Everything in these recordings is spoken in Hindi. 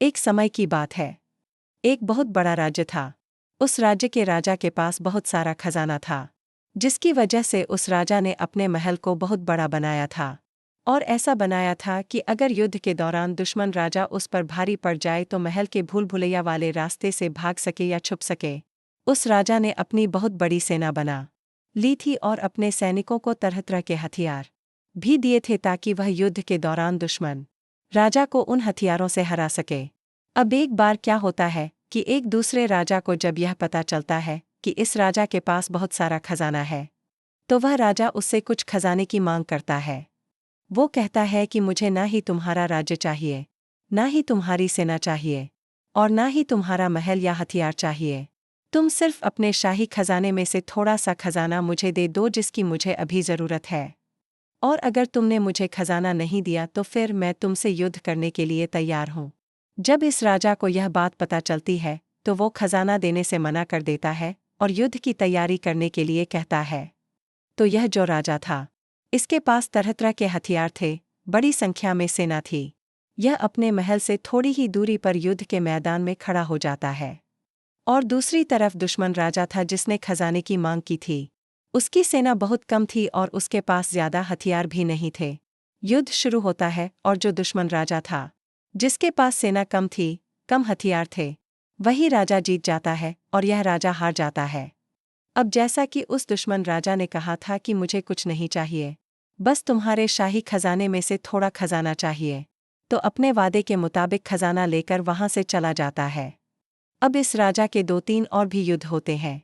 एक समय की बात है। एक बहुत बड़ा राज्य था। उस राज्य के राजा के पास बहुत सारा खजाना था, जिसकी वजह से उस राजा ने अपने महल को बहुत बड़ा बनाया था। और ऐसा बनाया था कि अगर युद्ध के दौरान दुश्मन राजा उस पर भारी पड़ जाए तो महल के भूल भुलैया वाले रास्ते से भाग सके या छुप सके। उस राजा ने अपनी बहुत बड़ी सेना बना ली थी और अपने सैनिकों को तरह तरह के हथियार भी दिए थे ताकि वह युद्ध के दौरान दुश्मन राजा को उन हथियारों से हरा सके। अब एक बार क्या होता है कि एक दूसरे राजा को जब यह पता चलता है कि इस राजा के पास बहुत सारा खजाना है, तो वह राजा उससे कुछ खजाने की मांग करता है। वो कहता है कि मुझे ना ही तुम्हारा राज्य चाहिए, ना ही तुम्हारी सेना चाहिए, और ना ही तुम्हारा महल या हथियार चाहिए। तुम सिर्फ अपने शाही खजाने में से थोड़ा सा खजाना मुझे दे दो जिसकी मुझे अभी ज़रूरत है। और अगर तुमने मुझे खजाना नहीं दिया तो फिर मैं तुमसे युद्ध करने के लिए तैयार हूँ। जब इस राजा को यह बात पता चलती है तो वो खजाना देने से मना कर देता है और युद्ध की तैयारी करने के लिए कहता है। तो यह जो राजा था, इसके पास तरह तरह के हथियार थे, बड़ी संख्या में सेना थी। यह अपने महल से थोड़ी ही दूरी पर युद्ध के मैदान में खड़ा हो जाता है। और दूसरी तरफ दुश्मन राजा था जिसने खजाने की मांग की थी। उसकी सेना बहुत कम थी और उसके पास ज्यादा हथियार भी नहीं थे। युद्ध शुरू होता है और जो दुश्मन राजा था, जिसके पास सेना कम थी, कम हथियार थे, वही राजा जीत जाता है और यह राजा हार जाता है। अब जैसा कि उस दुश्मन राजा ने कहा था कि मुझे कुछ नहीं चाहिए, बस तुम्हारे शाही खजाने में से थोड़ा खजाना चाहिए, तो अपने वादे के मुताबिक खजाना लेकर वहां से चला जाता है। अब इस राजा के 2-3 और भी युद्ध होते हैं,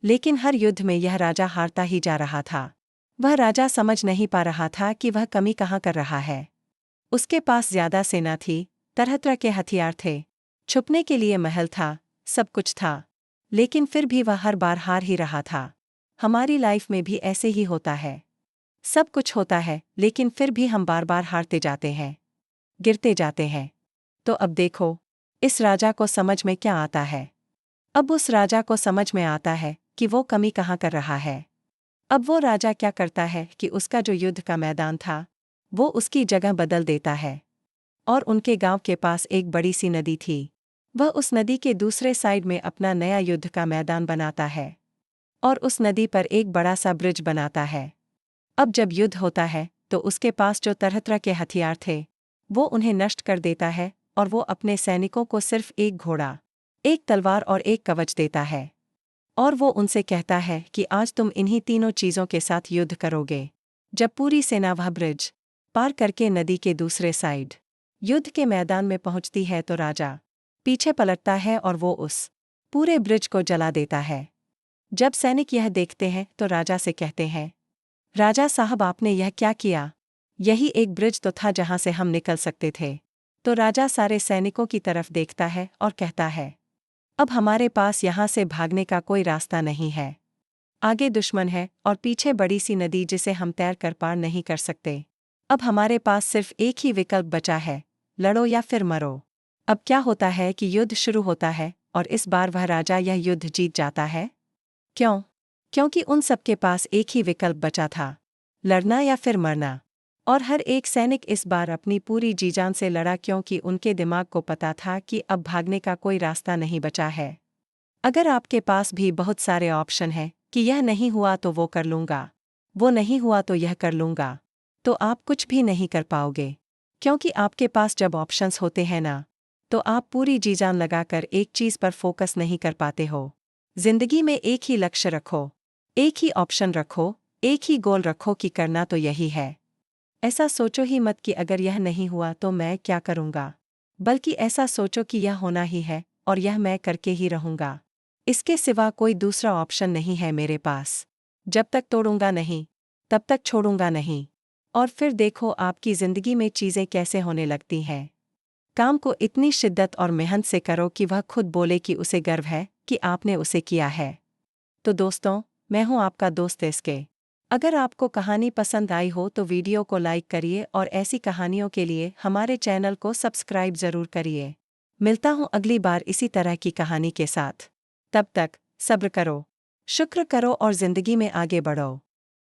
लेकिन हर युद्ध में यह राजा हारता ही जा रहा था। वह राजा समझ नहीं पा रहा था कि वह कमी कहाँ कर रहा है। उसके पास ज्यादा सेना थी, तरह तरह के हथियार थे, छुपने के लिए महल था, सब कुछ था, लेकिन फिर भी वह हर बार हार ही रहा था। हमारी लाइफ में भी ऐसे ही होता है। सब कुछ होता है लेकिन फिर भी हम बार बार हारते जाते हैं, गिरते जाते हैं। तो अब देखो, इस राजा को समझ में क्या आता है। अब उस राजा को समझ में आता है कि वो कमी कहाँ कर रहा है। अब वो राजा क्या करता है कि उसका जो युद्ध का मैदान था, वो उसकी जगह बदल देता है। और उनके गांव के पास एक बड़ी सी नदी थी। वह उस नदी के दूसरे साइड में अपना नया युद्ध का मैदान बनाता है और उस नदी पर एक बड़ा सा ब्रिज बनाता है। अब जब युद्ध होता है तो उसके पास जो तरह तरह के हथियार थे, वो उन्हें नष्ट कर देता है और वो अपने सैनिकों को सिर्फ एक घोड़ा, एक तलवार और एक कवच देता है। और वो उनसे कहता है कि आज तुम इन्हीं तीनों चीज़ों के साथ युद्ध करोगे। जब पूरी सेना वह ब्रिज पार करके नदी के दूसरे साइड युद्ध के मैदान में पहुंचती है तो राजा पीछे पलटता है और वो उस पूरे ब्रिज को जला देता है। जब सैनिक यह देखते हैं तो राजा से कहते हैं, राजा साहब आपने यह क्या किया? यही एक ब्रिज तो था जहां से हम निकल सकते थे। तो राजा सारे सैनिकों की तरफ देखता है और कहता है, अब हमारे पास यहाँ से भागने का कोई रास्ता नहीं है। आगे दुश्मन है और पीछे बड़ी सी नदी जिसे हम तैर कर पार नहीं कर सकते। अब हमारे पास सिर्फ एक ही विकल्प बचा है, लड़ो या फिर मरो। अब क्या होता है कि युद्ध शुरू होता है और इस बार वह राजा यह युद्ध जीत जाता है। क्यों? क्योंकि उन सबके पास एक ही विकल्प बचा था, लड़ना या फिर मरना। और हर एक सैनिक इस बार अपनी पूरी जी जान से लड़ा क्योंकि उनके दिमाग को पता था कि अब भागने का कोई रास्ता नहीं बचा है। अगर आपके पास भी बहुत सारे ऑप्शन हैं कि यह नहीं हुआ तो वो कर लूँगा, वो नहीं हुआ तो यह कर लूँगा, तो आप कुछ भी नहीं कर पाओगे। क्योंकि आपके पास जब ऑप्शंस होते हैं ना, तो आप पूरी जी जान लगाकर एक चीज़ पर फोकस नहीं कर पाते हो। जिंदगी में एक ही लक्ष्य रखो, एक ही ऑप्शन रखो, एक ही गोल रखो कि करना तो यही है। ऐसा सोचो ही मत कि अगर यह नहीं हुआ तो मैं क्या करूँगा, बल्कि ऐसा सोचो कि यह होना ही है और यह मैं करके ही रहूँगा। इसके सिवा कोई दूसरा ऑप्शन नहीं है मेरे पास। जब तक तोड़ूंगा नहीं, तब तक छोड़ूंगा नहीं। और फिर देखो आपकी ज़िंदगी में चीज़ें कैसे होने लगती हैं। काम को इतनी शिद्दत और मेहनत से करो कि वह खुद बोले कि उसे गर्व है कि आपने उसे किया है। तो दोस्तों, मैं हूँ आपका दोस्त एसके। अगर आपको कहानी पसंद आई हो तो वीडियो को लाइक करिए और ऐसी कहानियों के लिए हमारे चैनल को सब्सक्राइब ज़रूर करिए। मिलता हूँ अगली बार इसी तरह की कहानी के साथ। तब तक सब्र करो, शुक्र करो और ज़िंदगी में आगे बढ़ो।